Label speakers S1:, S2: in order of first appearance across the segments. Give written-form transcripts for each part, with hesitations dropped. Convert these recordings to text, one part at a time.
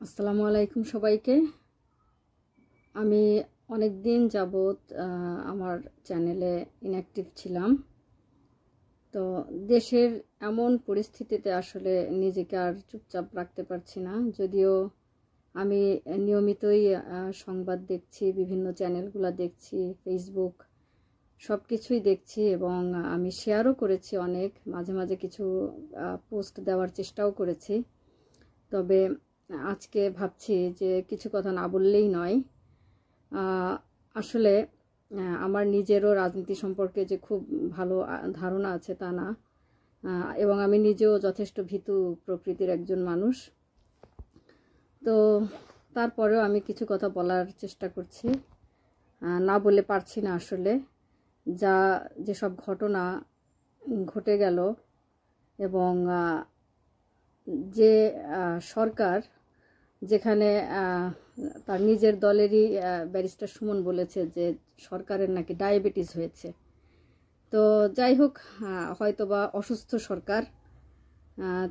S1: আসসালামু আলাইকুম সবাইকে। আমি অনেক দিন যাবত আমার চ্যানেলে ইনঅ্যাক্টিভ ছিলাম। তো দেশের এমন পরিস্থিতিতে আসলে নিজেকে আর চুপচাপ রাখতে পারছি না। যদিও আমি নিয়মিতই সংবাদ দেখছি, বিভিন্ন চ্যানেলগুলো দেখছি, ফেসবুক সব কিছুই দেখছি এবং আমি শেয়ারও করেছি, অনেক মাঝে মাঝে কিছু পোস্ট দেওয়ার চেষ্টাও করেছি। তবে আজকে ভাবছি যে কিছু কথা না বললেই নয়। আসলে আমার নিজেরও রাজনীতি সম্পর্কে যে খুব ভালো ধারণা আছে তা না, এবং আমি নিজেও যথেষ্ট ভীতু প্রকৃতির একজন মানুষ। তো তারপরেও আমি কিছু কথা বলার চেষ্টা করছি, না বলে পারছি না। আসলে যেসব ঘটনা ঘটে গেল এবং যে সরকার, যেখানে তার নিজের দলেরই ব্যারিস্টার সুমন বলেছে যে সরকারের নাকি ডায়াবেটিস হয়েছে। তো যাই হোক, হয়তোবা অসুস্থ সরকার।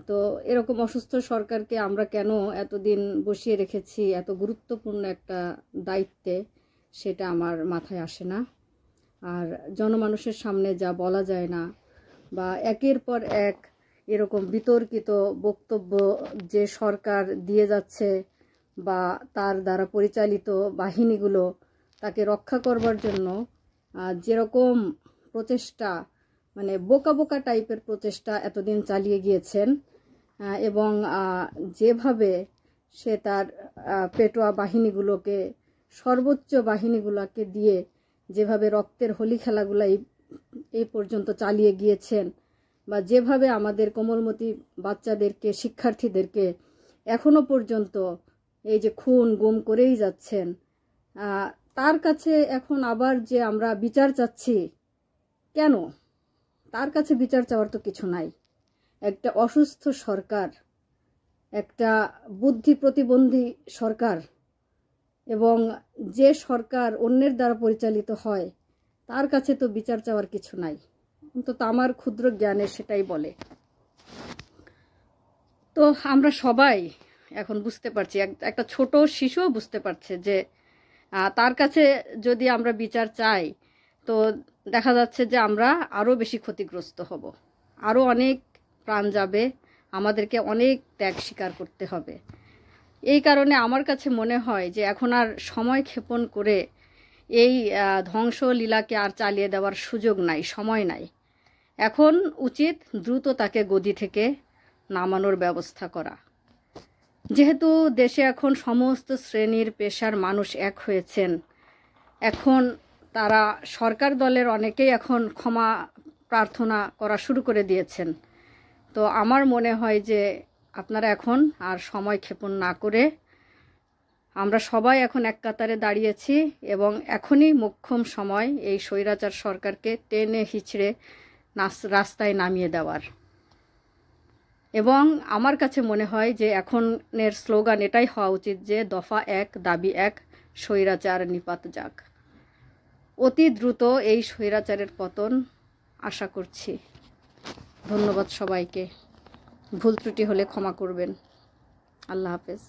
S1: তো এরকম অসুস্থ সরকারকে আমরা কেন এতদিন বসিয়ে রেখেছি এত গুরুত্বপূর্ণ একটা দায়িত্বে, সেটা আমার মাথায় আসে না। আর জনমানুষের সামনে যা বলা যায় না, বা একের পর এক এরকম বিতর্কিত বক্তব্য যে সরকার দিয়ে যাচ্ছে, বা তার দ্বারা পরিচালিত বাহিনীগুলো তাকে রক্ষা করবার জন্য যেরকম প্রচেষ্টা, মানে বোকা বোকা টাইপের প্রচেষ্টা এতদিন চালিয়ে গিয়েছেন, এবং যেভাবে সে তার পেটোয়া বাহিনীগুলোকে, সর্বোচ্চ বাহিনীগুলোকে দিয়ে যেভাবে রক্তের হোলি খেলাগুলো এই পর্যন্ত চালিয়ে গিয়েছেন, বা যেভাবে আমাদের কোমলমতি বাচ্চাদেরকে, শিক্ষার্থীদেরকে এখনো পর্যন্ত এই যে খুন গুম করেই যাচ্ছেন, তার কাছে এখন আবার যে আমরা বিচার চাচ্ছি, কেন? তার কাছে বিচার চাওয়ার তো কিছু নাই। একটা অসুস্থ সরকার, একটা বুদ্ধি প্রতিবন্ধী সরকার, এবং যে সরকার অন্যের দ্বারা পরিচালিত হয়, তার কাছে তো বিচার চাওয়ার কিছু নাই। অন্তত আমার ক্ষুদ্র জ্ঞানে সেটাই বলে। তো আমরা সবাই এখন বুঝতে পারছি, একটা ছোট শিশুও বুঝতে পারছে যে তার কাছে যদি আমরা বিচার চাই, তো দেখা যাচ্ছে যে আমরা আরও বেশি ক্ষতিগ্রস্ত হব, আরও অনেক প্রাণ যাবে, আমাদেরকে অনেক ত্যাগ স্বীকার করতে হবে। এই কারণে আমার কাছে মনে হয় যে এখন আর সময় ক্ষেপণ করে এই ধ্বংসলীলাকে আর চালিয়ে দেওয়ার সুযোগ নাই, সময় নাই। এখন উচিত দ্রুত তাকে গদি থেকে নামানোর ব্যবস্থা করা। যেহেতু দেশে এখন সমস্ত শ্রেণীর পেশার মানুষ এক হয়েছেন, এখন তারা সরকার দলের অনেকেই এখন ক্ষমা প্রার্থনা করা শুরু করে দিয়েছেন। তো আমার মনে হয় যে আপনারা এখন আর সময় ক্ষেপণ না করে, আমরা সবাই এখন এক কাতারে দাঁড়িয়েছি এবং এখনই মোক্ষম সময় এই স্বৈরাচার সরকারকে টেনে হিচড়ে রাস্তায় নামিয়ে দেওয়ার। এবং আমার কাছে মনে হয় যে এখনের স্লোগান এটাই হওয়া উচিত যে দফা 1 দাবি 1, স্বৈরাচার নিপাত যাক। অতি দ্রুত এই স্বৈরাচারের পতন আশা করছি। ধন্যবাদ সবাইকে। ভুল ত্রুটি হলে ক্ষমা করবেন। আল্লাহ হাফেজ।